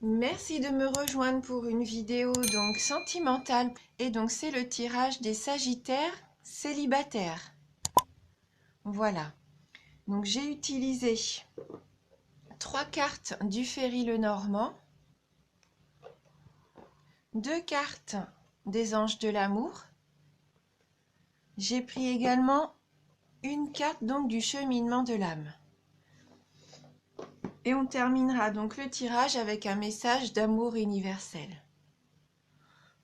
Merci de me rejoindre pour une vidéo donc sentimentale. Et donc c'est le tirage des Sagittaires célibataires. Voilà. Donc j'ai utilisé 3 cartes du Ferry Lenormand, 2 cartes des Anges de l'amour. J'ai pris également une carte donc du cheminement de l'âme. Et on terminera donc le tirage avec un message d'amour universel.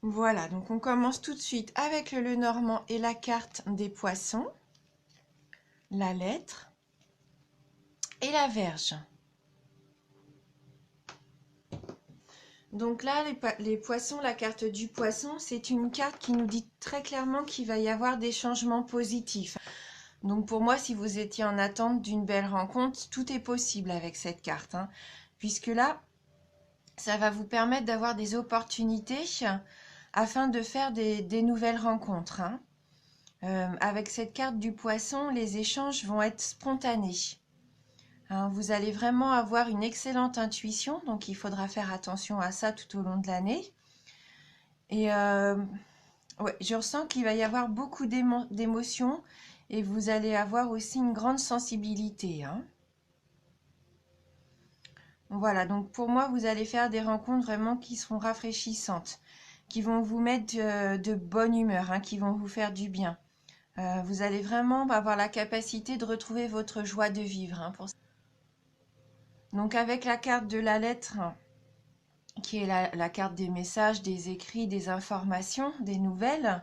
Voilà, donc on commence tout de suite avec le Lenormand et la carte des poissons, la lettre et la Vierge. Donc là, les poissons, la carte du poisson, c'est une carte qui nous dit très clairement qu'il va y avoir des changements positifs. Donc pour moi, si vous étiez en attente d'une belle rencontre, tout est possible avec cette carte, hein, puisque là, ça va vous permettre d'avoir des opportunités afin de faire des nouvelles rencontres, hein. Avec cette carte du poisson, les échanges vont être spontanés. Hein, vous allez vraiment avoir une excellente intuition, donc il faudra faire attention à ça tout au long de l'année. Et ouais, je ressens qu'il va y avoir beaucoup d'émotions et vous allez avoir aussi une grande sensibilité, hein. Voilà, donc pour moi, vous allez faire des rencontres vraiment qui seront rafraîchissantes, qui vont vous mettre de bonne humeur, hein, qui vont vous faire du bien. Vous allez vraiment avoir la capacité de retrouver votre joie de vivre, hein, pour ça. Donc avec la carte de la lettre, qui est la carte des messages, des écrits, des informations, des nouvelles,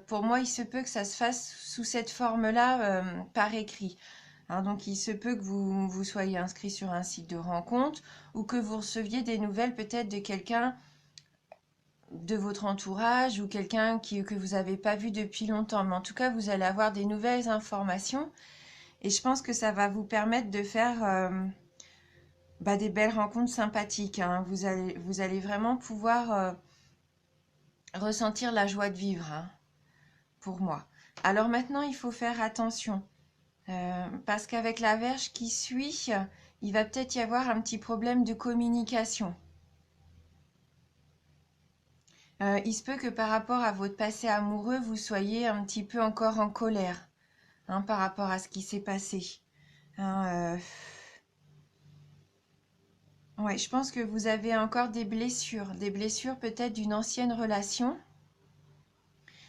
pour moi, il se peut que ça se fasse sous cette forme-là, par écrit. Hein, donc il se peut que vous soyez inscrit sur un site de rencontre ou que vous receviez des nouvelles peut-être de quelqu'un de votre entourage ou quelqu'un que vous n'avez pas vu depuis longtemps. Mais en tout cas, vous allez avoir des nouvelles informations et je pense que ça va vous permettre de faire des belles rencontres sympathiques, hein. Vous allez vraiment pouvoir ressentir la joie de vivre, hein, pour moi. Alors maintenant, il faut faire attention. Parce qu'avec la Vierge qui suit, il va peut-être y avoir un petit problème de communication. Il se peut que par rapport à votre passé amoureux, vous soyez un petit peu encore en colère, hein, par rapport à ce qui s'est passé. Hein, ouais, je pense que vous avez encore des blessures peut-être d'une ancienne relation.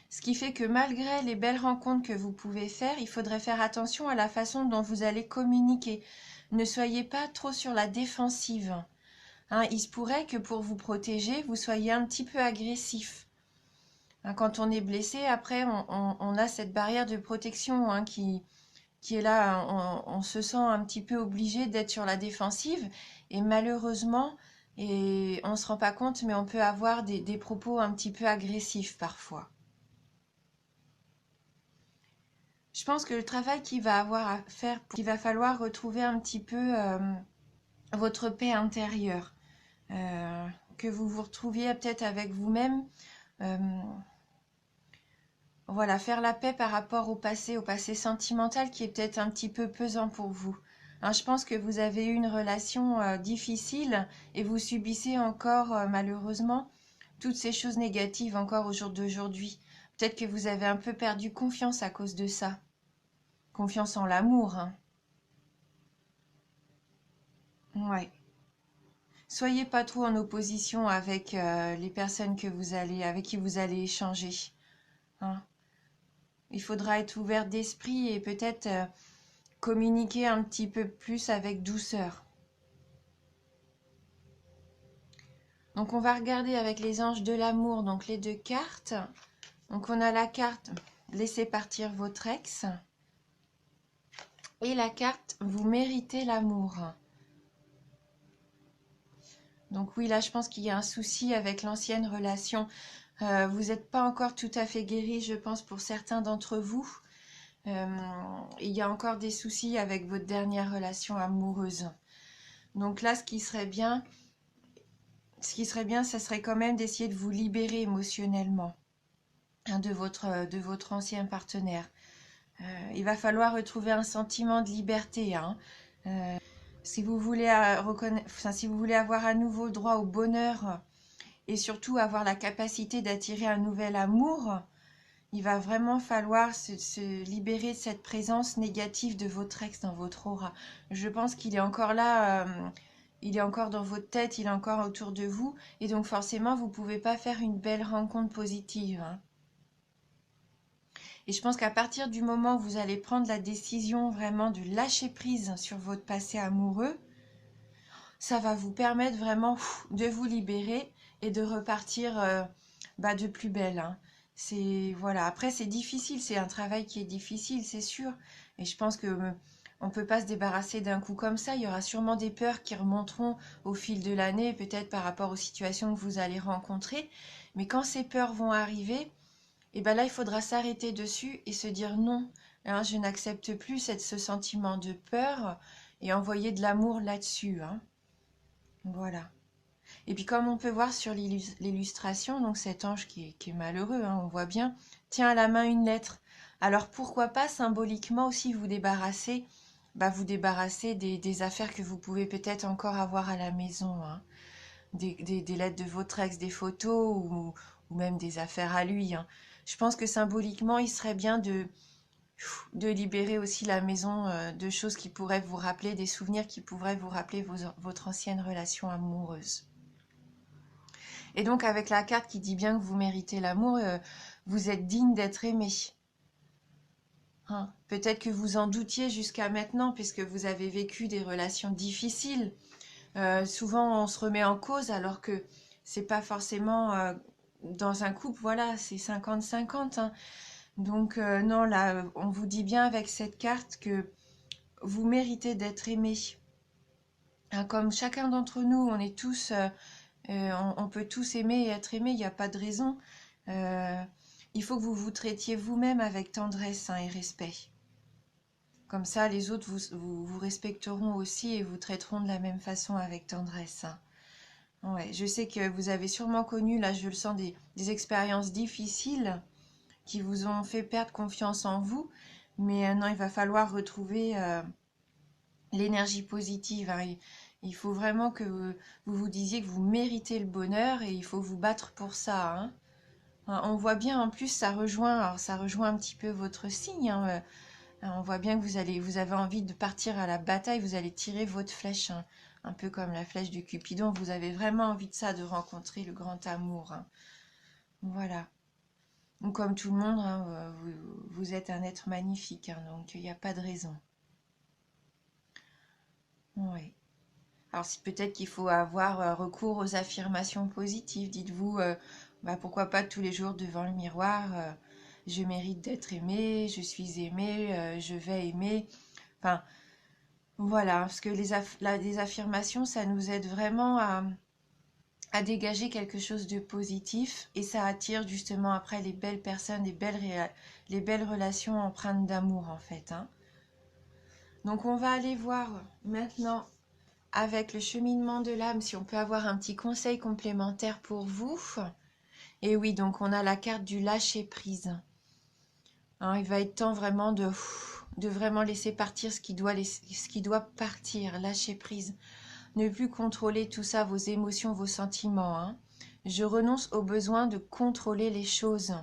Ce qui fait que malgré les belles rencontres que vous pouvez faire, il faudrait faire attention à la façon dont vous allez communiquer. Ne soyez pas trop sur la défensive. Hein, il se pourrait que pour vous protéger, vous soyez un petit peu agressif. Hein, quand on est blessé, après, on a cette barrière de protection, hein, qui est là. On se sent un petit peu obligé d'être sur la défensive. Et malheureusement, et on ne se rend pas compte, mais on peut avoir des propos un petit peu agressifs parfois. Je pense que le travail qu'il va avoir à faire, il va falloir retrouver un petit peu votre paix intérieure. Que vous vous retrouviez peut-être avec vous-même. Voilà, faire la paix par rapport au passé sentimental qui est peut-être un petit peu pesant pour vous. Hein, je pense que vous avez eu une relation difficile et vous subissez encore malheureusement toutes ces choses négatives encore au jour d'aujourd'hui. Peut-être que vous avez un peu perdu confiance à cause de ça. Confiance en l'amour, hein. Ouais. Soyez pas trop en opposition avec les personnes avec qui vous allez échanger, hein. Il faudra être ouvert d'esprit et peut-être communiquer un petit peu plus avec douceur. Donc on va regarder avec les anges de l'amour, donc les 2 cartes. Donc on a la carte Laissez partir votre ex et la carte Vous méritez l'amour. Donc oui, là je pense qu'il y a un souci avec l'ancienne relation. Vous n'êtes pas encore tout à fait guéri, je pense, pour certains d'entre vous. Il y a encore des soucis avec votre dernière relation amoureuse. Donc là, ce qui serait bien, ça serait quand même d'essayer de vous libérer émotionnellement, hein, de votre ancien partenaire. Il va falloir retrouver un sentiment de liberté, hein. Si vous voulez si vous voulez avoir à nouveau droit au bonheur et surtout avoir la capacité d'attirer un nouvel amour, il va vraiment falloir se libérer de cette présence négative de votre ex dans votre aura. Je pense qu'il est encore là, il est encore dans votre tête, il est encore autour de vous, et donc forcément, vous ne pouvez pas faire une belle rencontre positive, hein. Et je pense qu'à partir du moment où vous allez prendre la décision vraiment de lâcher prise sur votre passé amoureux, ça va vous permettre vraiment de vous libérer et de repartir de plus belle, hein. C'est voilà. Après, c'est difficile, c'est un travail qui est difficile, c'est sûr. Et je pense que on peut pas se débarrasser d'un coup comme ça. Il y aura sûrement des peurs qui remonteront au fil de l'année, peut-être par rapport aux situations que vous allez rencontrer. Mais quand ces peurs vont arriver, et ben là, il faudra s'arrêter dessus et se dire non, hein, je n'accepte plus ce sentiment de peur et envoyer de l'amour là-dessus, hein. Voilà. Et puis comme on peut voir sur l'illustration, donc cet ange qui est malheureux, hein, on voit bien, tient à la main une lettre. Alors pourquoi pas symboliquement aussi vous débarrasser des affaires que vous pouvez peut-être encore avoir à la maison, hein. Des lettres de votre ex, des photos ou même des affaires à lui, hein. Je pense que symboliquement, il serait bien de libérer aussi la maison de choses qui pourraient vous rappeler, des souvenirs qui pourraient vous rappeler votre ancienne relation amoureuse. Et donc avec la carte qui dit bien que vous méritez l'amour, vous êtes digne d'être aimé, hein. Peut-être que vous en doutiez jusqu'à maintenant puisque vous avez vécu des relations difficiles. Souvent on se remet en cause alors que c'est pas forcément dans un couple, voilà, c'est 50-50, hein. Donc non, là, on vous dit bien avec cette carte que vous méritez d'être aimé, hein. Comme chacun d'entre nous, on est tous on peut tous aimer et être aimé, il n'y a pas de raison. Euh, il faut que vous vous traitiez vous-même avec tendresse, hein, et respect. Comme ça, les autres vous respecteront aussi et vous traiteront de la même façon avec tendresse, hein. Ouais, je sais que vous avez sûrement connu, là je le sens, des expériences difficiles qui vous ont fait perdre confiance en vous. Mais non, il va falloir retrouver l'énergie positive, hein. Il faut vraiment que vous disiez que vous méritez le bonheur et il faut vous battre pour ça, hein. On voit bien en plus, ça rejoint un petit peu votre signe, hein. On voit bien que vous avez envie de partir à la bataille, vous allez tirer votre flèche, hein, un peu comme la flèche de Cupidon. Vous avez vraiment envie de ça, de rencontrer le grand amour, hein. Voilà. Donc, comme tout le monde, hein, vous êtes un être magnifique, hein, donc il n'y a pas de raison. Oui. Alors, c'est peut-être qu'il faut avoir recours aux affirmations positives. Dites-vous, pourquoi pas tous les jours devant le miroir, je mérite d'être aimé, je suis aimé, je vais aimer. Enfin, voilà, parce que les affirmations, ça nous aide vraiment à dégager quelque chose de positif et ça attire justement après les belles personnes, les belles relations empreintes d'amour en fait, hein. Donc, on va aller voir maintenant avec le cheminement de l'âme, si on peut avoir un petit conseil complémentaire pour vous. Et oui, donc on a la carte du lâcher prise, hein. Il va être temps vraiment de vraiment laisser partir ce qui doit partir, lâcher prise. Ne plus contrôler tout ça, vos émotions, vos sentiments, hein. Je renonce au besoin de contrôler les choses,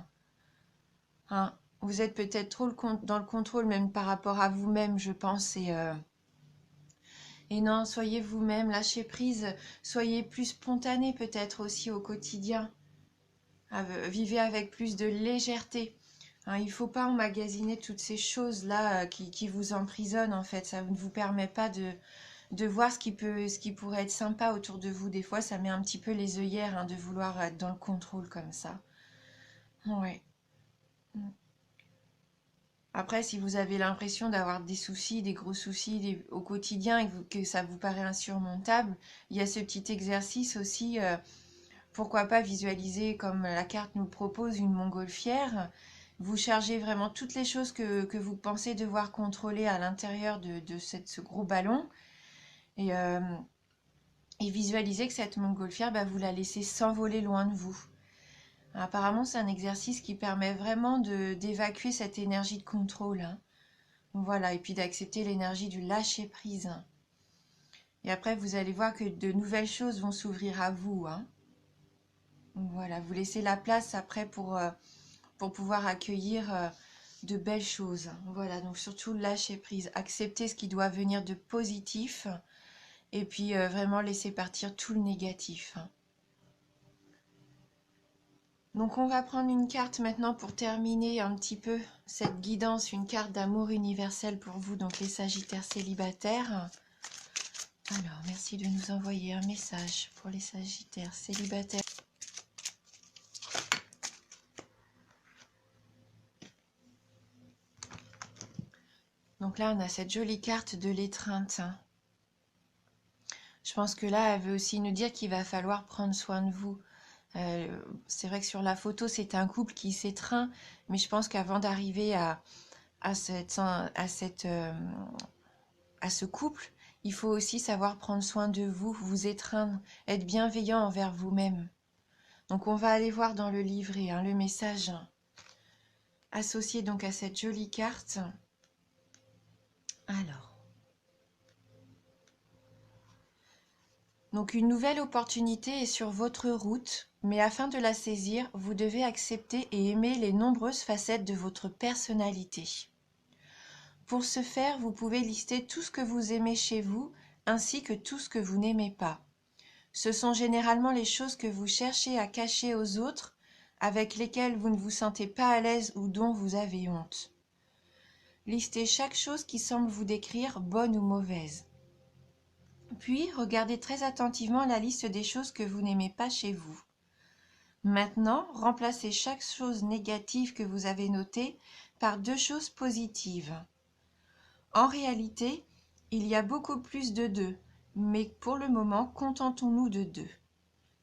hein. Vous êtes peut-être trop dans le contrôle, même par rapport à vous-même, je pense, et non, soyez vous-même, lâchez prise, soyez plus spontané peut-être aussi au quotidien. Vivez avec plus de légèreté, hein. Il ne faut pas emmagasiner toutes ces choses-là qui vous emprisonnent en fait. Ça ne vous permet pas de voir ce qui pourrait être sympa autour de vous. Des fois, ça met un petit peu les œillères, hein, de vouloir être dans le contrôle comme ça. Ouais. Après, si vous avez l'impression d'avoir des soucis, des gros soucis au quotidien et que ça vous paraît insurmontable, il y a ce petit exercice aussi. Pourquoi pas visualiser, comme la carte nous propose, une montgolfière. Vous chargez vraiment toutes les choses que vous pensez devoir contrôler à l'intérieur de ce gros ballon. Et, euh, et visualisez que cette montgolfière, vous la laissez s'envoler loin de vous. Apparemment, c'est un exercice qui permet vraiment d'évacuer cette énergie de contrôle, hein. Voilà, et puis d'accepter l'énergie du lâcher prise. Et après, vous allez voir que de nouvelles choses vont s'ouvrir à vous, hein. Donc voilà, vous laissez la place après pour pouvoir accueillir de belles choses. Voilà, donc surtout lâcher prise, accepter ce qui doit venir de positif et puis vraiment laisser partir tout le négatif. Donc on va prendre une carte maintenant pour terminer un petit peu cette guidance, une carte d'amour universel pour vous, donc les Sagittaires célibataires. Alors, merci de nous envoyer un message pour les Sagittaires célibataires. Donc là, on a cette jolie carte de l'étreinte. Je pense que là, elle veut aussi nous dire qu'il va falloir prendre soin de vous. C'est vrai que sur la photo, c'est un couple qui s'étreint, mais je pense qu'avant d'arriver à ce couple, il faut aussi savoir prendre soin de vous, vous étreindre, être bienveillant envers vous-même. Donc on va aller voir dans le livret le message associé donc à cette jolie carte. Alors, donc une nouvelle opportunité est sur votre route, mais afin de la saisir, vous devez accepter et aimer les nombreuses facettes de votre personnalité. Pour ce faire, vous pouvez lister tout ce que vous aimez chez vous, ainsi que tout ce que vous n'aimez pas. Ce sont généralement les choses que vous cherchez à cacher aux autres, avec lesquelles vous ne vous sentez pas à l'aise ou dont vous avez honte. Listez chaque chose qui semble vous décrire, bonne ou mauvaise. Puis, regardez très attentivement la liste des choses que vous n'aimez pas chez vous. Maintenant, remplacez chaque chose négative que vous avez notée par 2 choses positives. En réalité, il y a beaucoup plus de 2, mais pour le moment, contentons-nous de 2.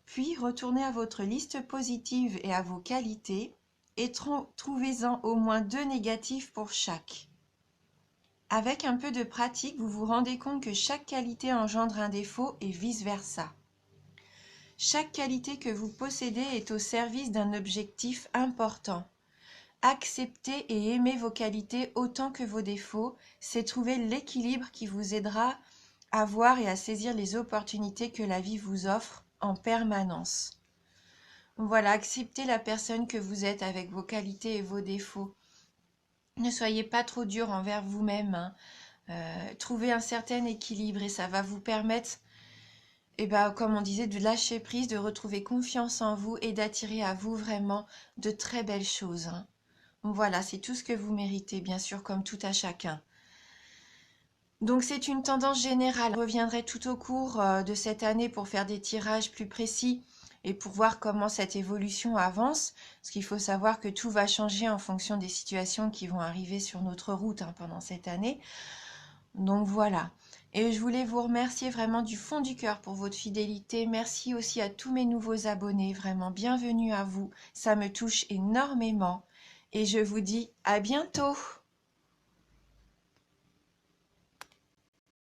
Puis, retournez à votre liste positive et à vos qualités et trouvez-en au moins 2 négatifs pour chaque. Avec un peu de pratique, vous vous rendez compte que chaque qualité engendre un défaut et vice-versa. Chaque qualité que vous possédez est au service d'un objectif important. Accepter et aimer vos qualités autant que vos défauts, c'est trouver l'équilibre qui vous aidera à voir et à saisir les opportunités que la vie vous offre en permanence. Voilà, acceptez la personne que vous êtes avec vos qualités et vos défauts. Ne soyez pas trop dur envers vous-même, hein. Trouvez un certain équilibre et ça va vous permettre, comme on disait, de lâcher prise, de retrouver confiance en vous et d'attirer à vous vraiment de très belles choses, hein. Voilà, c'est tout ce que vous méritez, bien sûr, comme tout à chacun. Donc c'est une tendance générale. Je reviendrai tout au cours de cette année pour faire des tirages plus précis et pour voir comment cette évolution avance. Parce qu'il faut savoir que tout va changer en fonction des situations qui vont arriver sur notre route pendant cette année. Donc voilà. Et je voulais vous remercier vraiment du fond du cœur pour votre fidélité. Merci aussi à tous mes nouveaux abonnés. Vraiment bienvenue à vous. Ça me touche énormément. Et je vous dis à bientôt.